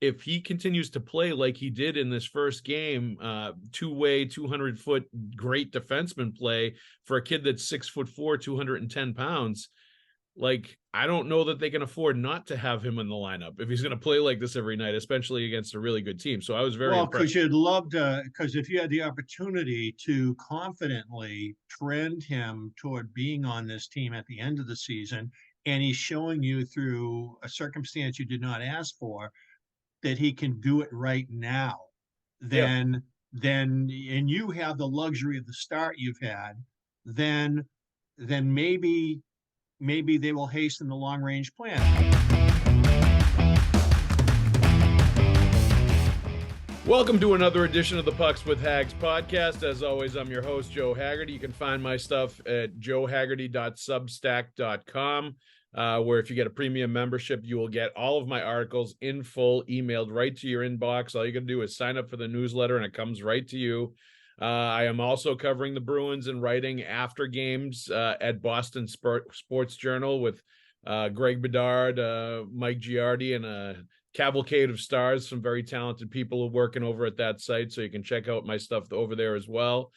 if he continues to play like he did in this first game, two-way, 200-foot, great defenseman play for a kid that's 6'4", 210 pounds, like, I don't know that they can afford not to have him in the lineup if he's going to play like this every night, especially against a really good team. So I was very impressed. Because you'd love to, because if you had the opportunity to confidently trend him toward being on this team at the end of the season, and he's showing you through a circumstance you did not ask for, that he can do it right now, Yeah. then and you have the luxury of the start you've had, then maybe they will hasten the long range plan. Welcome to another edition of the Pucks with Haggs podcast. As always, I'm your host, Joe Haggerty. You can find my stuff at joehaggerty.substack.com, where if you get a premium membership, you will get all of my articles in full, emailed right to your inbox. All you got to do is sign up for the newsletter, and it comes right to you. I am also covering the Bruins and writing after games at Boston Sports Journal with Greg Bedard, Mike Giardi, and a cavalcade of stars, some very talented people working over at that site, so you can check out my stuff over there as well.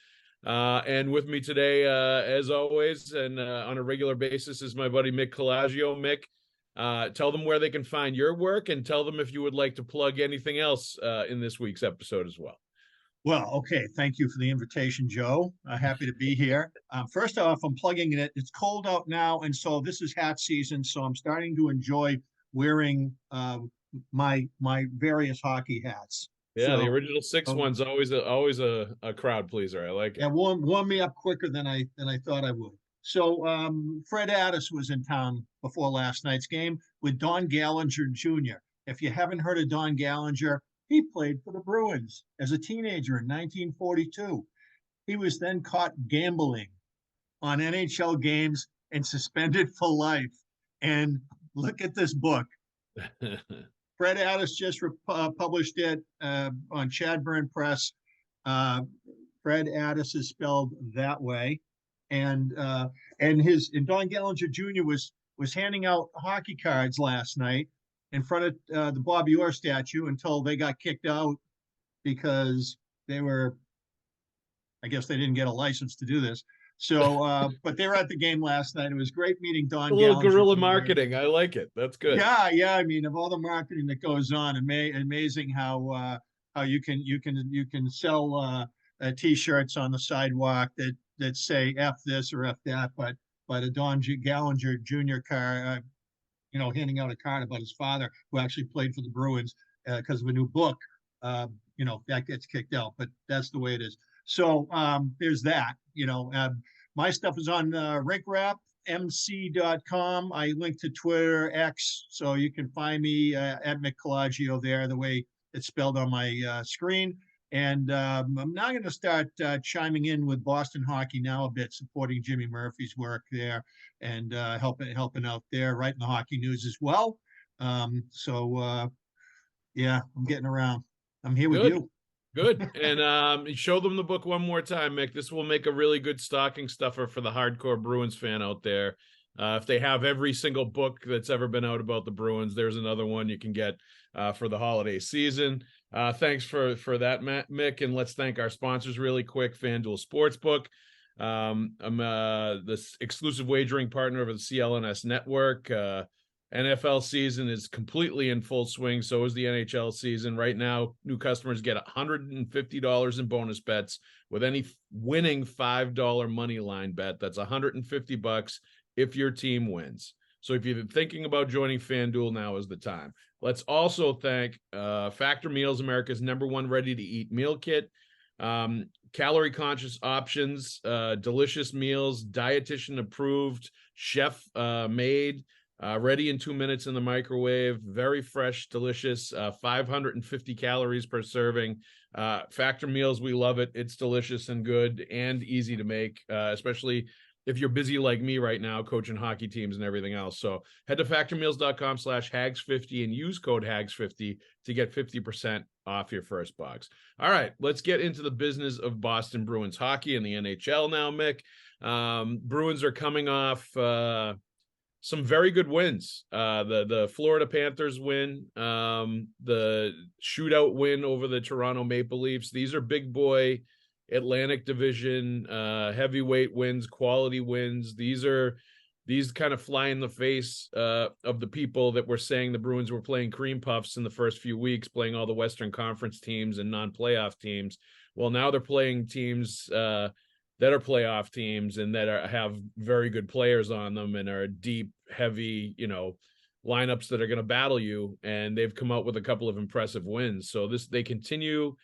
And with me today, as always, and on a regular basis, is my buddy Mick Colageo. Mick, tell them where they can find your work, and tell them if you would like to plug anything else in this week's episode as well. Well, okay. Thank you for the invitation, Joe. Happy to be here. First off, I'm plugging it. It's cold out now, and so this is hat season, so I'm starting to enjoy wearing my various hockey hats. Yeah, so, the original six one's always a crowd pleaser. I like it. Yeah, warm me up quicker than I thought I would. So Fred Addis was in town before last night's game with Don Gallinger Jr. If you haven't heard of Don Gallinger, he played for the Bruins as a teenager in 1942. He was then caught gambling on NHL games and suspended for life. And look at this book. Fred Addis just published it on Chadburn Press. Fred Addis is spelled that way, and Don Gallinger Jr. was handing out hockey cards last night in front of the Bobby Orr statue until they got kicked out because I guess they didn't get a license to do this. So, but they were at the game last night. It was great meeting Don. A little Gallinger guerrilla Jr. marketing. I like it. That's good. Yeah. I mean, of all the marketing that goes on, amazing how you can sell T-shirts on the sidewalk that say F this or F that, but a Don Gallinger Jr. car, handing out a card about his father who actually played for the Bruins because of a new book, that gets kicked out. But that's the way it is. So there's that. My stuff is on rinkwrapmc.com. I link to Twitter, X, so you can find me at Mick Colageo there, the way it's spelled on my screen. And I'm now going to start chiming in with Boston Hockey Now a bit, supporting Jimmy Murphy's work there and helping out there, writing the hockey news as well. Yeah, I'm getting around. I'm here with you. Good. And show them the book one more time, Mick. This will make a really good stocking stuffer for the hardcore Bruins fan out there. If they have every single book that's ever been out about the Bruins, there's another one you can get for the holiday season. Thanks for that, Mick. And let's thank our sponsors really quick. FanDuel Sportsbook. I'm this exclusive wagering partner of the CLNS network. NFL season is completely in full swing. So is the NHL season. Right now, new customers get $150 in bonus bets with any winning $5 money line bet. That's $150 if your team wins. So if you've been thinking about joining FanDuel, now is the time. Let's also thank Factor Meals, America's #1 ready-to-eat meal kit. Calorie-conscious options, delicious meals, dietitian-approved, chef-made, ready in 2 minutes in the microwave, very fresh, delicious, 550 calories per serving. Factor Meals, we love it. It's delicious and good and easy to make, especially if you're busy like me right now, coaching hockey teams and everything else. So head to factormeals.com/Haggs50 and use code Haggs50 to get 50% off your first box. All right, let's get into the business of Boston Bruins hockey and the NHL now, Mick. Bruins are coming off some very good wins. The Florida Panthers win, the shootout win over the Toronto Maple Leafs. These are big boy Atlantic Division heavyweight wins, quality wins. These kind of fly in the face of the people that were saying the Bruins were playing cream puffs in the first few weeks, playing all the Western Conference teams and non-playoff teams. Well, now they're playing teams that are playoff teams and that have very good players on them and are deep, heavy, lineups that are going to battle you. And they've come out with a couple of impressive wins. So they continue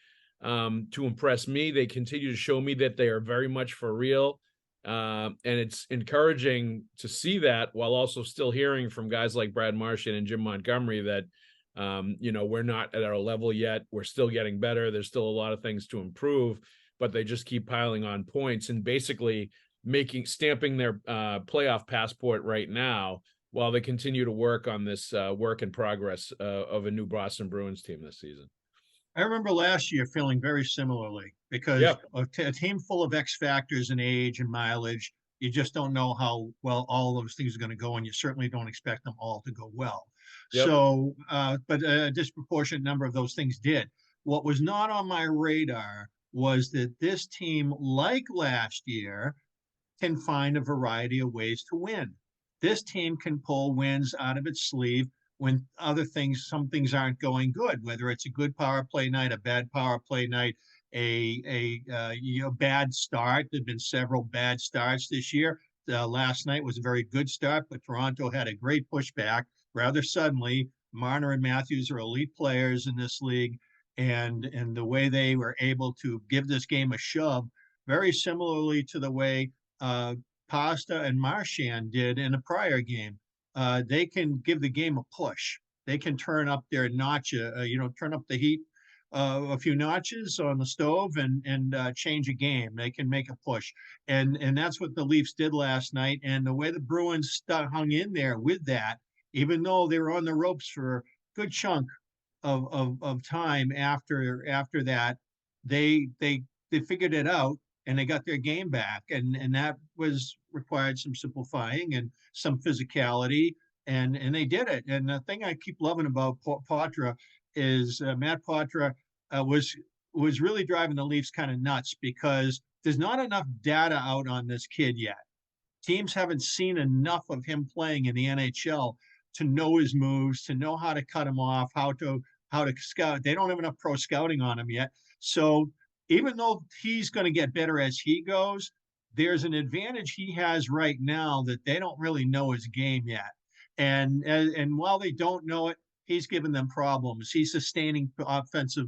to impress me. They continue to show me that they are very much for real. And it's encouraging to see that, while also still hearing from guys like Brad Marchand and Jim Montgomery that, we're not at our level yet. We're still getting better. There's still a lot of things to improve, but they just keep piling on points and basically stamping their playoff passport right now while they continue to work on this work in progress of a new Boston Bruins team this season. I remember last year feeling very similarly because a team full of X factors and age and mileage, you just don't know how well all those things are going to go, and you certainly don't expect them all to go well. Yep. So, but a disproportionate number of those things did. What was not on my radar was that this team, like last year, can find a variety of ways to win. This team can pull wins out of its sleeve when some things aren't going good, whether it's a good power play night, a bad power play night, a bad start. There've been several bad starts this year. Last night was a very good start, but Toronto had a great pushback rather suddenly. Marner and Matthews are elite players in this league, and the way they were able to give this game a shove, very similarly to the way Pasta and Marchand did in a prior game. They can give the game a push. They can turn up their notch, turn up the heat a few notches on the stove and change a game. They can make a push. And that's what the Leafs did last night. And the way the Bruins hung in there with that, even though they were on the ropes for a good chunk of time after that, they figured it out and they got their game back. And that required some simplifying and some physicality, and they did it. And the thing I keep loving about Poitras is Matt Poitras was really driving the Leafs kind of nuts because there's not enough data out on this kid yet. Teams haven't seen enough of him playing in the NHL to know his moves, to know how to cut him off, how to scout. They don't have enough pro scouting on him yet. So even though he's going to get better as he goes, there's an advantage he has right now that they don't really know his game yet. And while they don't know it, he's given them problems. He's sustaining offensive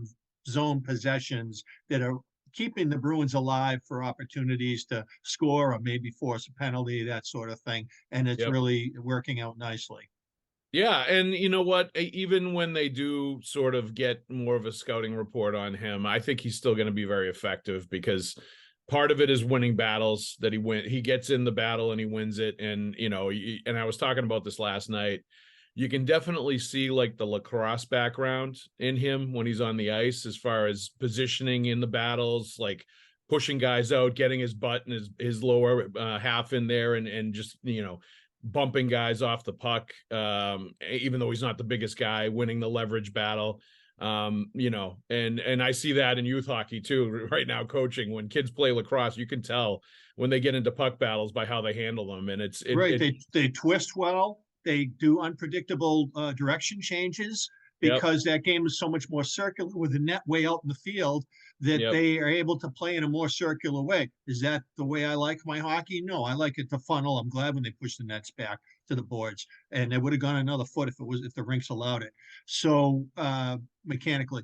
zone possessions that are keeping the Bruins alive for opportunities to score or maybe force a penalty, that sort of thing. And it's really working out nicely. Yeah, and you know what? Even when they do sort of get more of a scouting report on him, I think he's still going to be very effective because part of it is winning battles that he gets in the battle and he wins it. And, and I was talking about this last night. You can definitely see like the lacrosse background in him when he's on the ice, as far as positioning in the battles, like pushing guys out, getting his butt and his lower half in there and just, bumping guys off the puck, even though he's not the biggest guy, winning the leverage battle. And I see that in youth hockey too right now, coaching. When kids play lacrosse, you can tell when they get into puck battles by how they handle them. And they twist well. They do unpredictable direction changes because that game is so much more circular with the net way out in the field that they are able to play in a more circular way. Is that the way I like my hockey? No, I like it to funnel. I'm glad when they push the nets back to the boards, and they would have gone another foot if the rinks allowed it. So mechanically,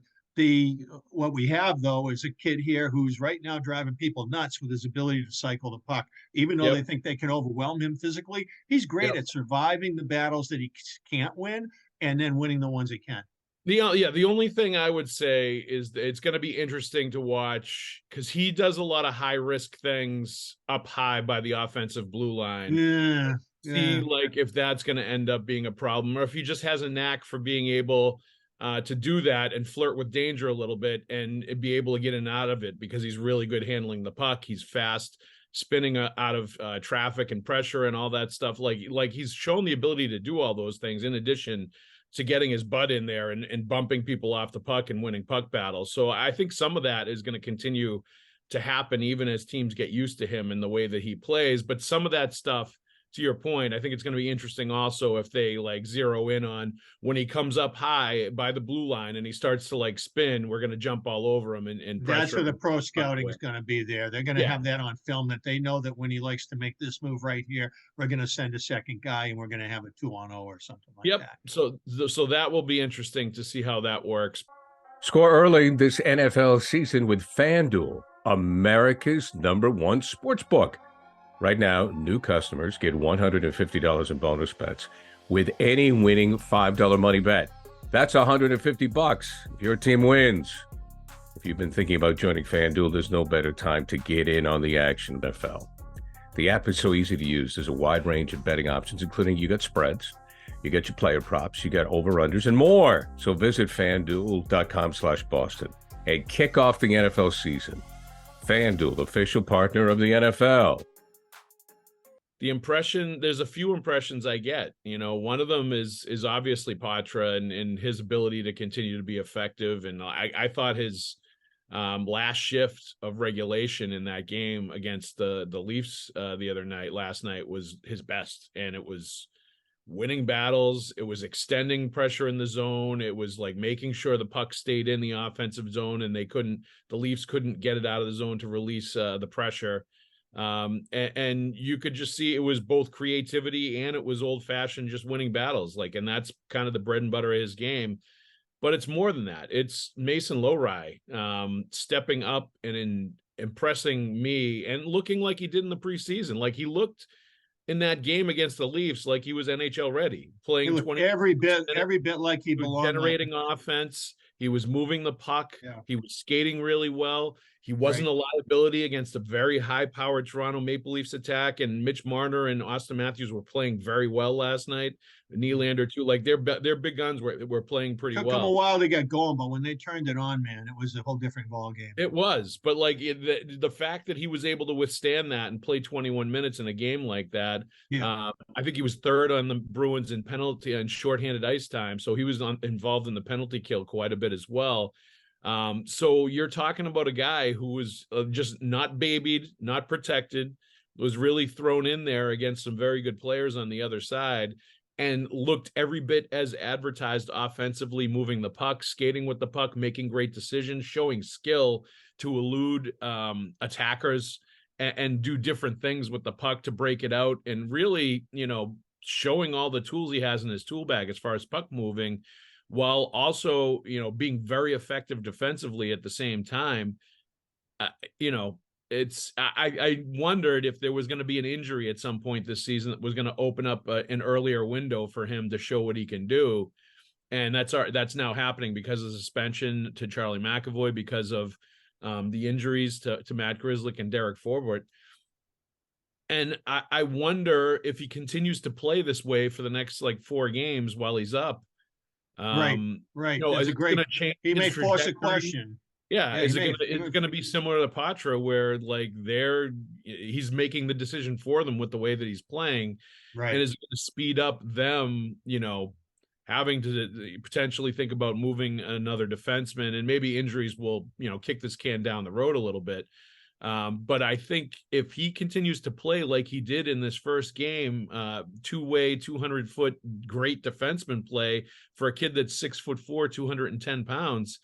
what we have though is a kid here who's right now driving people nuts with his ability to cycle the puck. Even though they think they can overwhelm him physically, he's great at surviving the battles that he can't win and then winning the ones he can. The only thing I would say is that it's going to be interesting to watch because he does a lot of high risk things up high by the offensive blue line. See like if that's going to end up being a problem, or if he just has a knack for being able to do that and flirt with danger a little bit and be able to get in and out of it because he's really good handling the puck. He's fast, spinning out of traffic and pressure and all that stuff. Like he's shown the ability to do all those things in addition to getting his butt in there and bumping people off the puck and winning puck battles. So I think some of that is going to continue to happen even as teams get used to him and the way that he plays. But some of that stuff, to your point, I think it's going to be interesting also if they like zero in on when he comes up high by the blue line and he starts to like spin, we're going to jump all over him and That's where the pro scouting way. is going to be there. They're going to have that on film, that they know that when he likes to make this move right here, we're going to send a second guy and we're going to have a 2-on-0 or something like that. So that will be interesting to see how that works. Score early this NFL season with FanDuel, America's #1 sports book. Right now, new customers get $150 in bonus bets with any winning $5 money bet. That's $150 if your team wins. If you've been thinking about joining FanDuel, there's no better time to get in on the action, NFL. The app is so easy to use. There's a wide range of betting options, including you got spreads, you got your player props, you got over-unders, and more. So visit FanDuel.com/Boston and kick off the NFL season. FanDuel, official partner of the NFL. There's a few impressions I get. One of them is obviously Patra and his ability to continue to be effective. And I thought his last shift of regulation in that game against the Leafs last night was his best. And it was winning battles. It was extending pressure in the zone. It was like making sure the puck stayed in the offensive zone and the Leafs couldn't get it out of the zone to release the pressure. And you could just see it was both creativity and it was old-fashioned just winning battles. And that's kind of the bread and butter of his game. But it's more than that. It's Mason Lohrei stepping up and impressing me and looking like he did in the preseason. Like he looked in that game against the Leafs like he was NHL ready, playing 20 every bit like he belonged. Generating offense. He was moving the puck. Yeah. He was skating really well. He wasn't a liability against a very high-powered Toronto Maple Leafs attack, and Mitch Marner and Austin Matthews were playing very well last night. Nylander too, like their big guns were playing pretty well. Took them a while to get going, but when they turned it on, man, it was a whole different ball game. It was, but the fact that he was able to withstand that and play 21 minutes in a game like that, I think he was third on the Bruins in penalty and shorthanded ice time, so he was involved in the penalty kill quite a bit as well. So you're talking about a guy who was just not babied, not protected, was really thrown in there against some very good players on the other side and looked every bit as advertised offensively, moving the puck, skating with the puck, making great decisions, showing skill to elude attackers and do different things with the puck to break it out, and really, showing all the tools he has in his tool bag as far as puck moving, while also, being very effective defensively at the same time. I wondered if there was going to be an injury at some point this season that was going to open up an earlier window for him to show what he can do. And that's now happening because of suspension to Charlie McAvoy, because of the injuries to Matt Grizzley and Derek Forbort. And I wonder if he continues to play this way for the next 4 games while he's up. Right. Is it going to change? He may force a question. Yeah, is it going to be similar to Patra, where he's making the decision for them with the way that he's playing, right? And is it going to speed up them, having to potentially think about moving another defenseman, and maybe injuries will, kick this can down the road a little bit. But I think if he continues to play like he did in this first game, 200-foot great defenseman play for a kid that's 6'4", 210 pounds,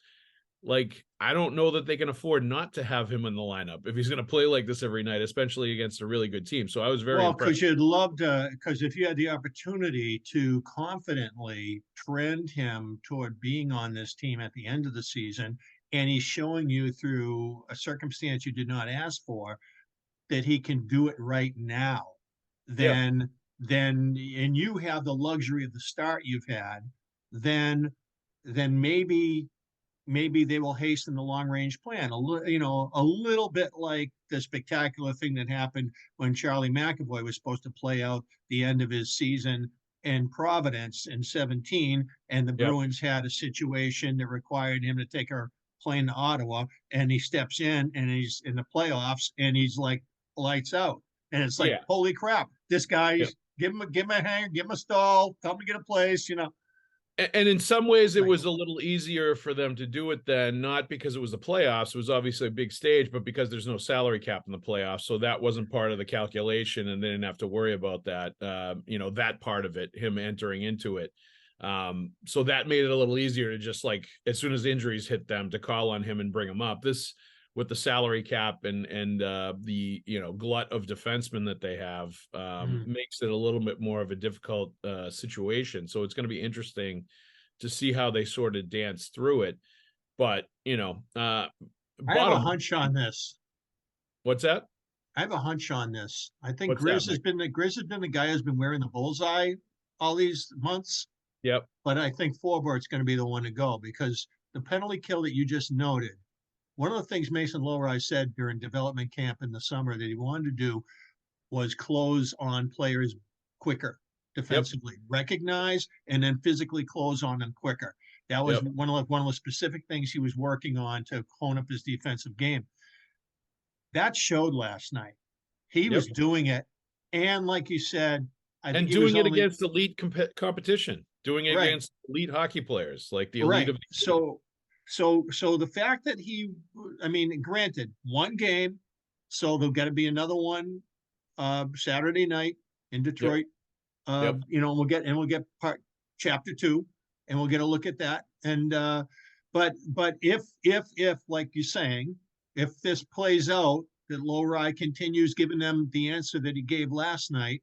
I don't know that they can afford not to have him in the lineup if he's going to play like this every night, especially against a really good team. So I was very impressed. Because you'd love to, because if you had the opportunity to confidently trend him toward being on this team at the end of the season, and he's showing you through a circumstance you did not ask for that he can do it right now, then and you have the luxury of the start you've had, then maybe they will hasten the long range plan a little bit like the spectacular thing that happened when Charlie McAvoy was supposed to play out the end of his season in Providence in 2017, and the Bruins had a situation that required him to take a plane to Ottawa, and he steps in and he's in the playoffs and he's like lights out. And it's like, Yeah. holy crap, this guy, Yeah. give him a hanger, give him a stall, tell him to get a place, you know. And in some ways, it Right. was a little easier for them to do it then, not because it was the playoffs. It was obviously a big stage, but because there's no salary cap in the playoffs. So that wasn't part of the calculation, and they didn't have to worry about that, that part of it, him entering into it. So that made it a little easier to just, like, as soon as injuries hit them, to call on him and bring him up. This, with the salary cap and the glut of defensemen that they have, makes it a little bit more of a difficult situation. So it's going to be interesting to see how they sort of dance through it. But I have a hunch on this. What's that? I have a hunch on this. I think What's Grizz that, has been the guy who's been wearing the bullseye all these months. Yep. But I think Forbort's going to be the one to go, because the penalty kill that you just noted, one of the things Mason Lohrei said during development camp in the summer that he wanted to do was close on players quicker defensively, recognize and then physically close on them quicker. That was one of the specific things he was working on to hone up his defensive game. That showed last night. He was doing it, and like you said, I think doing it against elite competition, doing it against elite hockey players, like the elite of the So the fact that granted, one game, so there'll got to be another one Saturday night in Detroit. And we'll get chapter 2, and we'll get a look at that. And but if like you're saying, if this plays out, that Lohrei continues giving them the answer that he gave last night,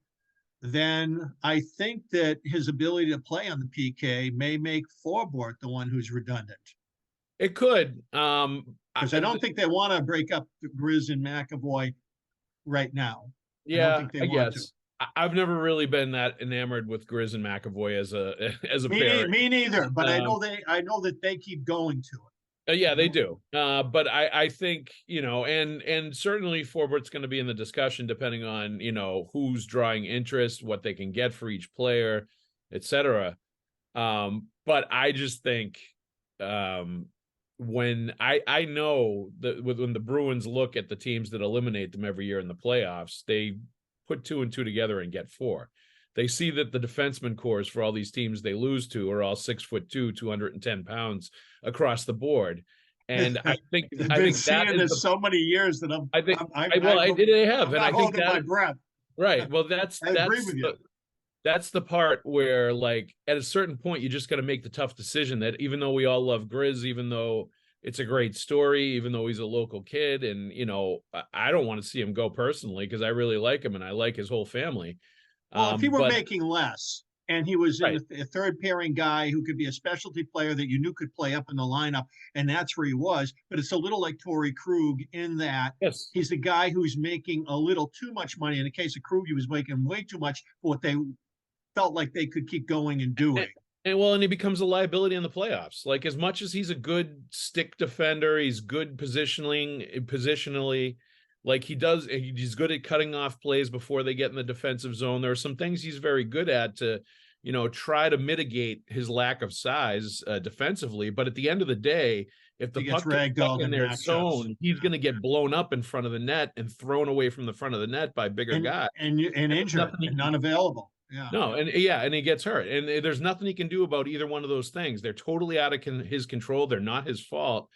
then I think that his ability to play on the PK may make Forbort the one who's redundant. It could. Because I don't think they want to break up Grizz and McAvoy right now. Yeah, I guess. I've never really been that enamored with Grizz and McAvoy as a pair. Me neither, but I know that they keep going to it. Yeah, they do. But I think, and certainly Forbort's going to be in the discussion, depending on, who's drawing interest, what they can get for each player, etc. But I just think when I know that when the Bruins look at the teams that eliminate them every year in the playoffs, they put 2 and 2 together and get 4. They see that the defenseman cores for all these teams they lose to are all 6'2", 210 pounds across the board. And I think that is so many years that I think they have, and I think that my breath. Right. Well, that's the part where, like, at a certain point, you just got to make the tough decision that even though we all love Grizz, even though it's a great story, even though he's a local kid, and I don't want to see him go personally, because I really like him and I like his whole family. Well, if he were making less and he was a third pairing guy who could be a specialty player that you knew could play up in the lineup, and that's where he was. But it's a little like Torrey Krug in that he's a guy who's making a little too much money. In the case of Krug, he was making way too much for what they felt like they could keep going and doing. And he becomes a liability in the playoffs. Like, as much as he's a good stick defender, he's good positionally. Like, he's good at cutting off plays before they get in the defensive zone. There are some things he's very good at to, try to mitigate his lack of size defensively. But at the end of the day, if the puck gets stuck in their zone, he's going to get blown up in front of the net and thrown away from the front of the net by bigger guys. And injured and unavailable. Yeah. No, and he gets hurt. And there's nothing he can do about either one of those things. They're totally out of his control. They're not his fault.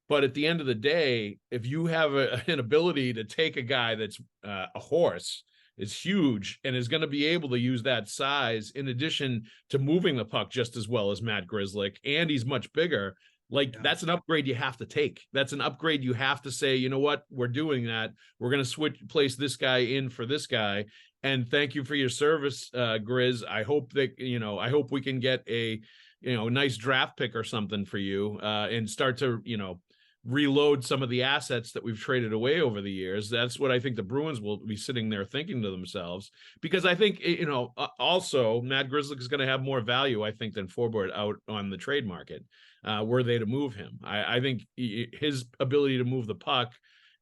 But at the end of the day, if you have an ability to take a guy that's a horse, is huge, and is going to be able to use that size in addition to moving the puck just as well as Matt Grzelcyk, and he's much bigger, that's an upgrade you have to take. That's an upgrade you have to say, you know what, we're doing that. We're going to place this guy in for this guy. And thank you for your service, Grizz. I hope that, I hope we can get a, nice draft pick or something for you and start to, reload some of the assets that we've traded away over the years. That's what I think the Bruins will be sitting there thinking to themselves, because I think, also Matt Grzelcyk is going to have more value, I think, than Forbort out on the trade market, were they to move him. I think his ability to move the puck,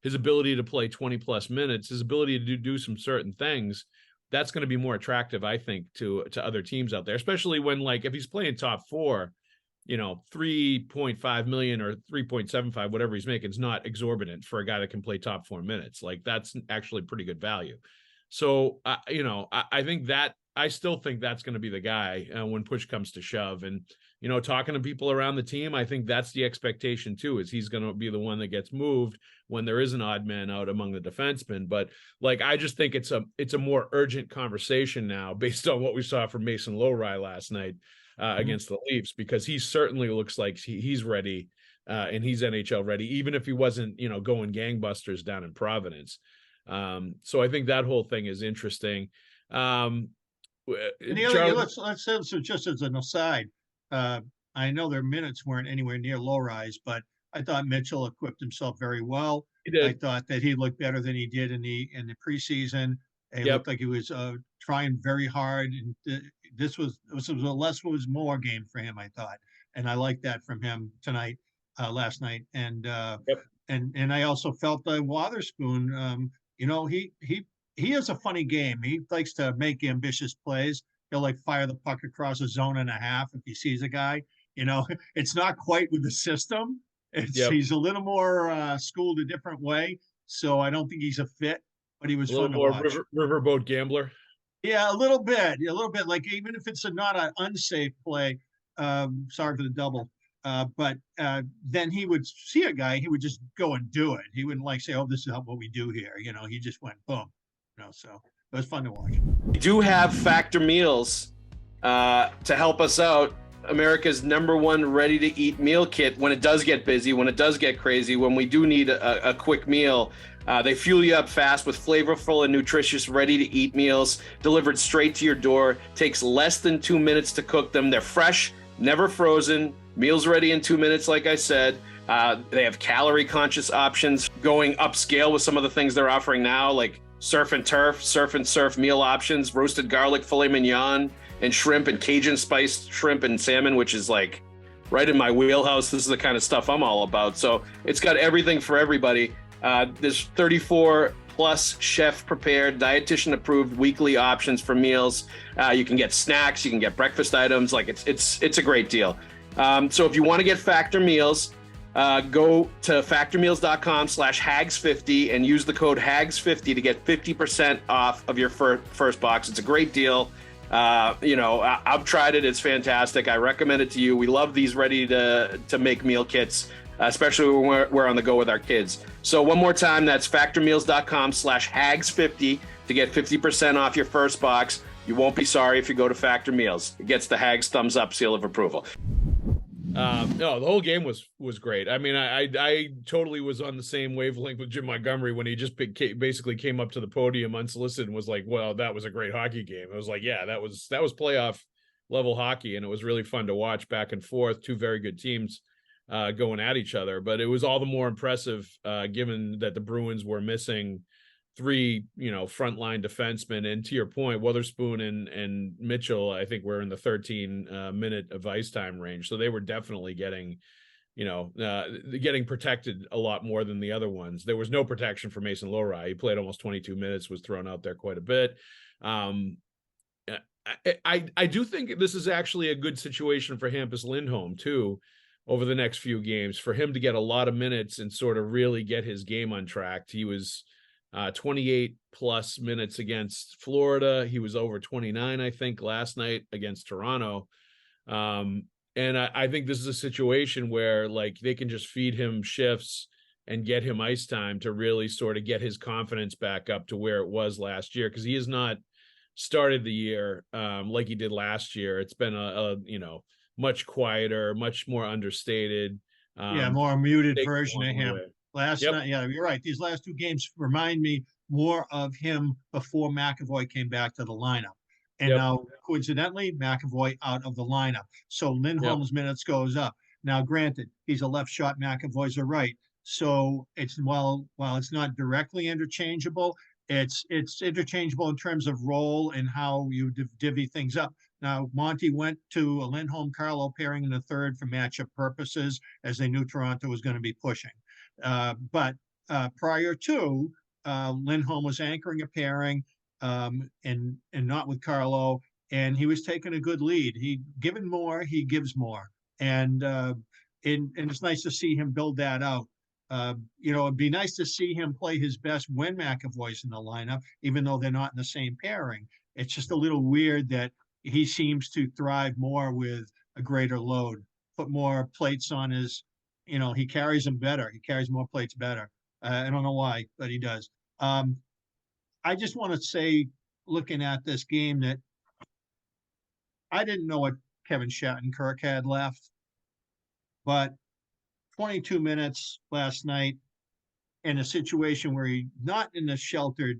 his ability to play 20 plus minutes, his ability to do some certain things, that's going to be more attractive, I think, to other teams out there, especially when, like, if he's playing top 4, $3.5 million or 3.75, whatever he's making, is not exorbitant for a guy that can play top 4 minutes. Like, that's actually pretty good value. So, I think that, I still think that's going to be the guy when push comes to shove. And, talking to people around the team, I think that's the expectation too, is he's going to be the one that gets moved when there is an odd man out among the defensemen. But like, I just think it's a more urgent conversation now based on what we saw from Mason Lohrei last night against the Leafs, because he certainly looks like he's ready and he's NHL ready, even if he wasn't, going gangbusters down in Providence. So I think that whole thing is interesting. And the other, let's say, so just as an aside, I know their minutes weren't anywhere near Lohrei's, but I thought Mitchell equipped himself very well. He did. I thought that he looked better than he did in the preseason. It looked like he was trying very hard, and this was a less was more game for him, I thought, and I liked that from him tonight, last night, and and I also felt that Wetherspoon, he has a funny game. He likes to make ambitious plays. He'll like fire the puck across a zone and a half if he sees a guy. It's not quite with the system. He's a little more schooled a different way. So I don't think he's a fit, but he was fun to watch. Riverboat gambler. Yeah, a little bit. Like, even if it's not an unsafe play, sorry for the double. But then he would see a guy, he would just go and do it. He wouldn't like say, "Oh, this is what we do here." He just went boom. So it was fun to watch. We do have Factor Meals to help us out. America's #1 ready-to-eat meal kit when it does get busy, when it does get crazy, when we do need a quick meal. They fuel you up fast with flavorful and nutritious ready-to-eat meals delivered straight to your door. Takes less than 2 minutes to cook them. They're fresh, never frozen, meals ready in 2 minutes, like I said. They have calorie-conscious options, going upscale with some of the things they're offering now, like surf and surf meal options, roasted garlic filet mignon, and shrimp and Cajun spiced shrimp and salmon, which is like right in my wheelhouse. This is the kind of stuff I'm all about. So it's got everything for everybody. There's 34 plus chef prepared, dietitian approved weekly options for meals. You can get snacks, you can get breakfast items. Like it's a great deal. So if you want to get Factor Meals, go to factormeals.com/Haggs50 and use the code Haggs50 to get 50% off of your first box. It's a great deal. I've tried it. It's fantastic. I recommend it to you. We love these ready to make meal kits, especially when we're on the go with our kids. So one more time, that's factormeals.com/Haggs50 to get 50% off your first box. You won't be sorry if you go to Factor Meals. It gets the Haggs thumbs up seal of approval. No, the whole game was great. I mean, I totally was on the same wavelength with Jim Montgomery when he just basically came up to the podium unsolicited and was like, "Well, that was a great hockey game." I was like, "Yeah, that was playoff level hockey," and it was really fun to watch back and forth. Two very good teams going at each other, but it was all the more impressive given that the Bruins were missing three, frontline defensemen. And to your point, Wetherspoon and Mitchell, I think were in the 13 minute of ice time range. So they were definitely getting protected a lot more than the other ones. There was no protection for Mason Lohrei. He played almost 22 minutes, was thrown out there quite a bit. I do think this is actually a good situation for Hampus Lindholm too, over the next few games, for him to get a lot of minutes and sort of really get his game untracked. He was 28 plus minutes against Florida. He was over 29, I think, last night against Toronto. And I think this is a situation where like they can just feed him shifts and get him ice time to really sort of get his confidence back up to where it was last year. Cause he has not started the year like he did last year. It's been a much quieter, much more understated. More muted version of him. Away. Last night, you're right. These last two games remind me more of him before McAvoy came back to the lineup. And now, coincidentally, McAvoy out of the lineup. So Lindholm's minutes goes up. Now, granted, he's a left shot, McAvoy's a right. So it's while it's not directly interchangeable, it's interchangeable in terms of role and how you divvy things up. Now, Monty went to a Lindholm-Carlo pairing in the third for matchup purposes, as they knew Toronto was going to be pushing. But prior to, Lindholm was anchoring a pairing and not with Carlo, and he was taking a good lead. He given more, he gives more. and it's nice to see him build that out. It'd be nice to see him play his best when McAvoy's in the lineup, even though they're not in the same pairing. It's just a little weird that he seems to thrive more with a greater load, put more plates on his, he carries them better. He carries more plates better. I don't know why, but he does. I just want to say, looking at this game, that I didn't know what Kevin Shattenkirk had left, but 22 minutes last night in a situation where he's not in the sheltered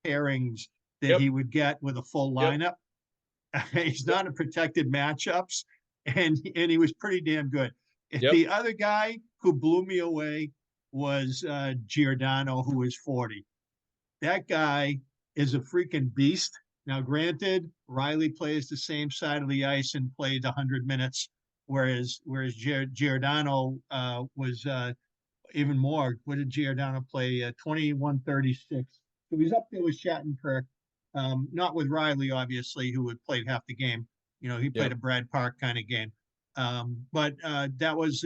pairings that he would get with a full lineup. He's not in protected matchups, and he was pretty damn good. The other guy who blew me away was Giordano, who was 40. That guy is a freaking beast. Now, granted, Riley plays the same side of the ice and played 100 minutes, whereas Giordano was even more. What did Giordano play? 21-36. So he's up there with Shattenkirk, not with Riley, obviously, who had played half the game. He played a Brad Park kind of game. But that was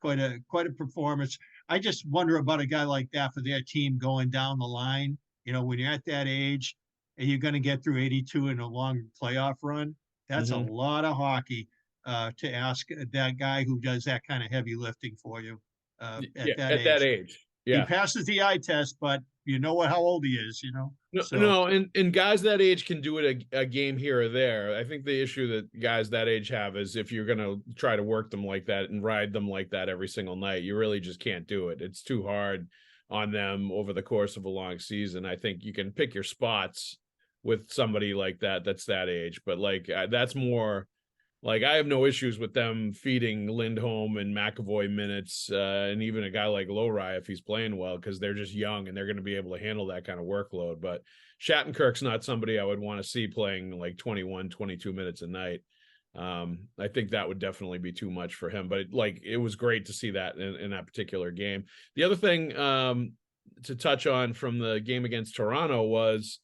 quite a performance. I just wonder about a guy like that for their team going down the line. When you're at that age and you're going to get through 82 in a long playoff run, that's a lot of hockey to ask that guy who does that kind of heavy lifting for you at that age. Yeah. He passes the eye test, but how old he is, No, and guys that age can do it a game here or there. I think the issue that guys that age have is if you're going to try to work them like that and ride them like that every single night, you really just can't do it. It's too hard on them over the course of a long season. I think you can pick your spots with somebody like that that's that age, but that's more like I have no issues with them feeding Lindholm and McAvoy minutes, and even a guy like Lohrei if he's playing well, because they're just young and they're going to be able to handle that kind of workload. But Shattenkirk's not somebody I would want to see playing 21, 22 minutes a night. I think that would definitely be too much for him. But it was great to see that in that particular game. The other thing to touch on from the game against Toronto was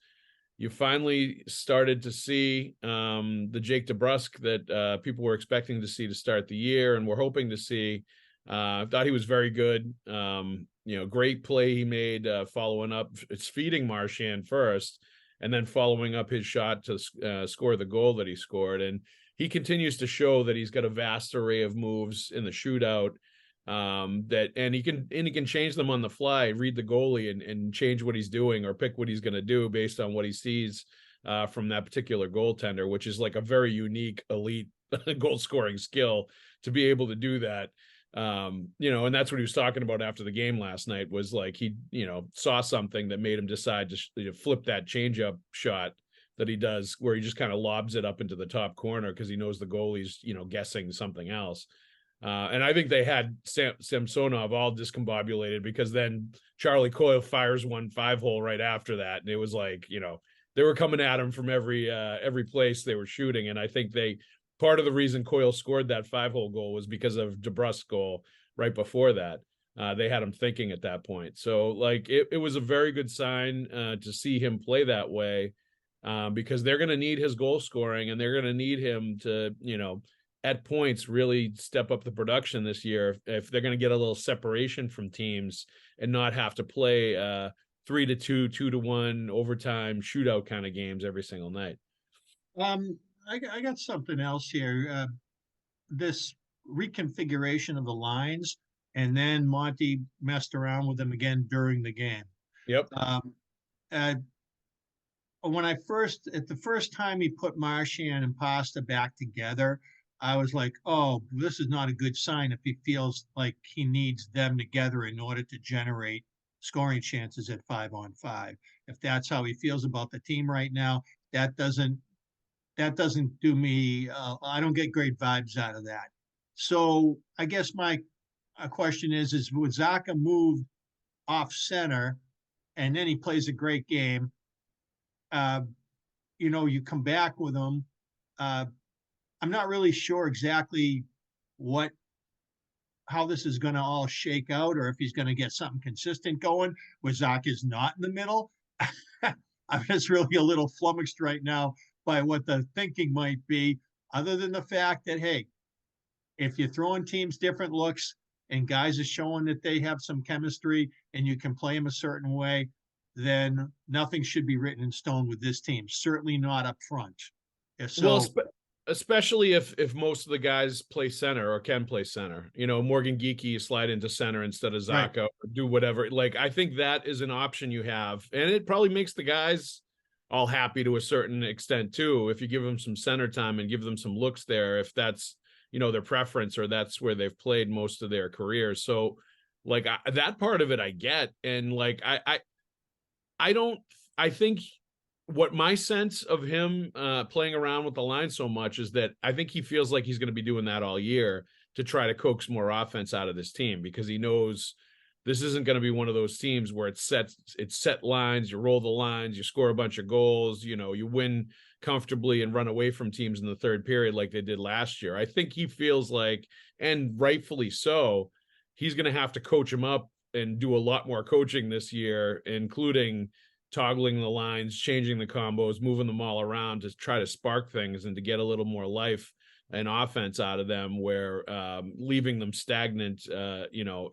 you finally started to see the Jake DeBrusk that people were expecting to see to start the year and we're hoping to see. I thought he was very good. Great play he made following up. It's feeding Marchand first and then following up his shot to score the goal that he scored. And he continues to show that he's got a vast array of moves in the shootout. He can change them on the fly, read the goalie and change what he's doing or pick what he's going to do based on what he sees from that particular goaltender, which is a very unique elite goal scoring skill to be able to do that. And that's what he was talking about after the game last night was he saw something that made him decide to flip that changeup shot that he does where he just kind of lobs it up into the top corner because he knows the goalie's guessing something else. And I think they had Samsonov all discombobulated because then Charlie Coyle fires 1 5-hole right after that. And it was they were coming at him from every place they were shooting. And I think part of the reason Coyle scored that 5-hole goal was because of DeBrusk's goal right before that. They had him thinking at that point. So it was a very good sign to see him play that way because they're going to need his goal scoring and they're going to need him to, at points really step up the production this year if they're going to get a little separation from teams and not have to play 3-2, 2-1 overtime shootout kind of games every single night. I got something else here. This reconfiguration of the lines, and then Monty messed around with them again during the game. Yep. The first time he put Marchand and Pasta back together, I was like, oh, this is not a good sign if he feels like he needs them together in order to generate scoring chances at 5-on-5. If that's how he feels about the team right now, that doesn't do me, I don't get great vibes out of that. So I guess my question is would Zacha move off center and then he plays a great game? You come back with him. I'm not really sure exactly how this is going to all shake out or if he's going to get something consistent going where Zach is not in the middle. I'm just really a little flummoxed right now by what the thinking might be, other than the fact that, hey, if you're throwing teams different looks and guys are showing that they have some chemistry and you can play them a certain way, then nothing should be written in stone with this team. Certainly not up front. So, especially if most of the guys play center or can play center. Morgan Geekie, you slide into center instead of Zacco, right. or do whatever. Like, I think that is an option you have, and it probably makes the guys all happy to a certain extent too, if you give them some center time and give them some looks there, if that's their preference or that's where they've played most of their careers. So like that part of it I get, and like I think what my sense of him playing around with the line so much is that I think he feels like he's going to be doing that all year to try to coax more offense out of this team, because he knows this isn't going to be one of those teams where it's set lines, you roll the lines, you score a bunch of goals, you win comfortably and run away from teams in the third period like they did last year. I think he feels like, and rightfully so, he's going to have to coach him up and do a lot more coaching this year, including toggling the lines, changing the combos, moving them all around to try to spark things and to get a little more life and offense out of them, where leaving them stagnant,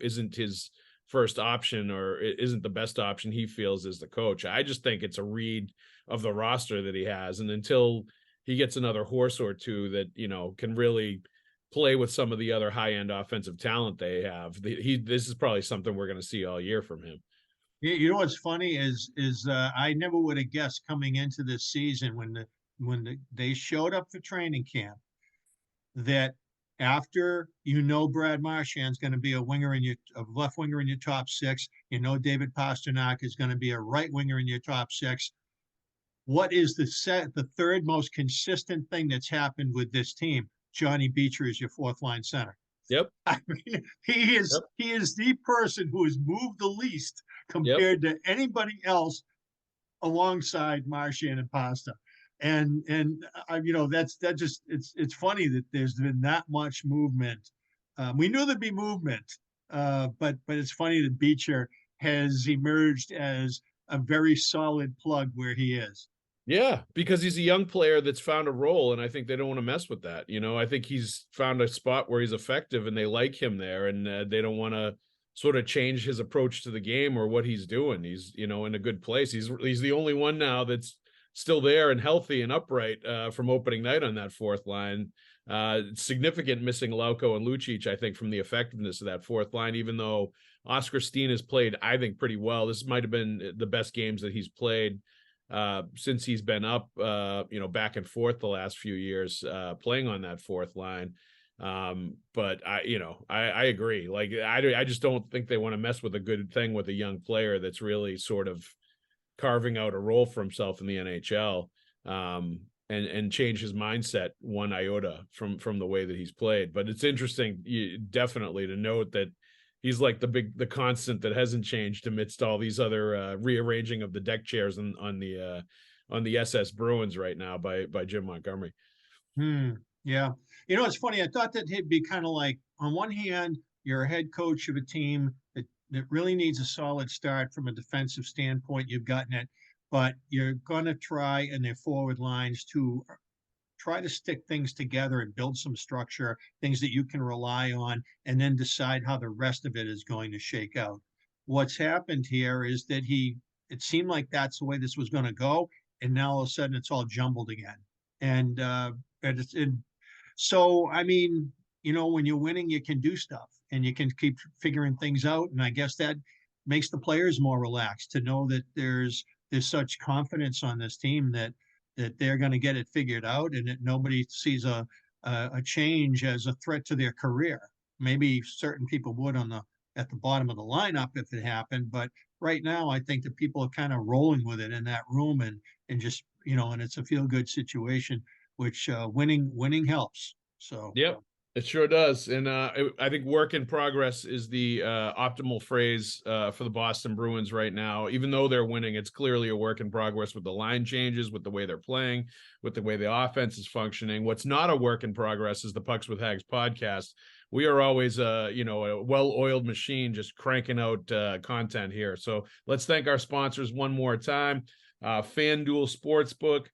isn't his first option, or it isn't the best option he feels as the coach. I just think it's a read of the roster that he has. And until he gets another horse or two that, can really play with some of the other high-end offensive talent they have, this is probably something we're going to see all year from him. You know what's funny is I never would have guessed coming into this season when they showed up for training camp that after Brad Marchand's going to be a left winger in your top six, David Pasternak is going to be a right winger in your top six. What is the third most consistent thing that's happened with this team? Johnny Beecher is your fourth line center. Yep. I mean, he is the person who has moved the least compared to anybody else alongside Marchand and Pasta. And it's funny that there's been that much movement. We knew there'd be movement, but it's funny that Beecher has emerged as a very solid plug where he is. Yeah, because he's a young player that's found a role, and I think they don't want to mess with that. I think he's found a spot where he's effective and they like him there, and they don't want to sort of change his approach to the game or what he's doing. He's, in a good place. He's the only one now that's still there and healthy and upright from opening night on that fourth line. Significant missing Lauko and Lucic, I think, from the effectiveness of that fourth line, even though Oscar Steen has played, I think, pretty well. This might have been the best games that he's played since he's been up, back and forth the last few years, playing on that fourth line. But I agree. Like, I just don't think they want to mess with a good thing with a young player that's really sort of carving out a role for himself in the NHL, and change his mindset one iota from the way that he's played. But it's interesting, definitely, to note that he's like the constant that hasn't changed amidst all these other rearranging of the deck chairs on the SS Bruins right now by Jim Montgomery. Yeah. It's funny. I thought that he'd be kind of like, on one hand, you're a head coach of a team that really needs a solid start from a defensive standpoint. You've gotten it, but you're going to try in their forward lines to try to stick things together and build some structure, things that you can rely on, and then decide how the rest of it is going to shake out. What's happened here is that it seemed like that's the way this was going to go, and now all of a sudden it's all jumbled again. And so, I mean, when you're winning, you can do stuff and you can keep figuring things out. And I guess that makes the players more relaxed to know that there's such confidence on this team that they're going to get it figured out, and that nobody sees a change as a threat to their career. Maybe certain people would at the bottom of the lineup if it happened, but right now I think that people are kind of rolling with it in that room, and just and it's a feel good situation, which winning helps. So yep. It sure does. And I think work in progress is the optimal phrase for the Boston Bruins right now. Even though they're winning, it's clearly a work in progress with the line changes, with the way they're playing, with the way the offense is functioning. What's not a work in progress is the Pucks with Haggs podcast. We are always a well-oiled machine, just cranking out content here. So let's thank our sponsors one more time. FanDuel Sportsbook.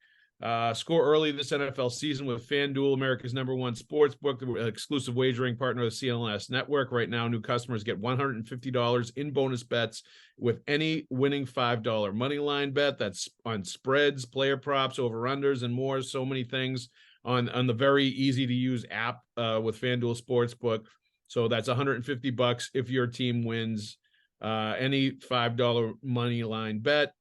Score early this NFL season with FanDuel, America's #1 sportsbook, the exclusive wagering partner of the CLNS Network. Right now, new customers get $150 in bonus bets with any winning $5 money line bet. That's on spreads, player props, over-unders, and more. So many things on the very easy-to-use app with FanDuel Sportsbook. So that's $150 if your team wins any $5 money line bet.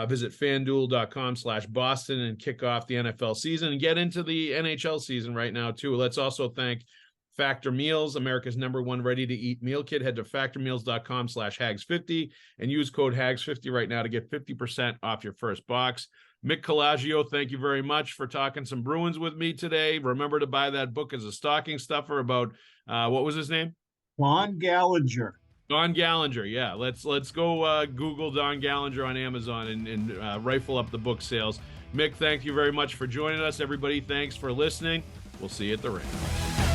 Visit fanduel.com/Boston and kick off the NFL season and get into the NHL season right now, too. Let's also thank Factor Meals, America's #1 ready-to-eat meal kit. Head to factormeals.com/Haggs50 and use code Haggs50 right now to get 50% off your first box. Mick Colageo, thank you very much for talking some Bruins with me today. Remember to buy that book as a stocking stuffer about, what was his name? Don Gallinger. Don Gallinger, yeah. Let's go Google Don Gallinger on Amazon and rifle up the book sales. Mick, thank you very much for joining us. Everybody, thanks for listening. We'll see you at the rink.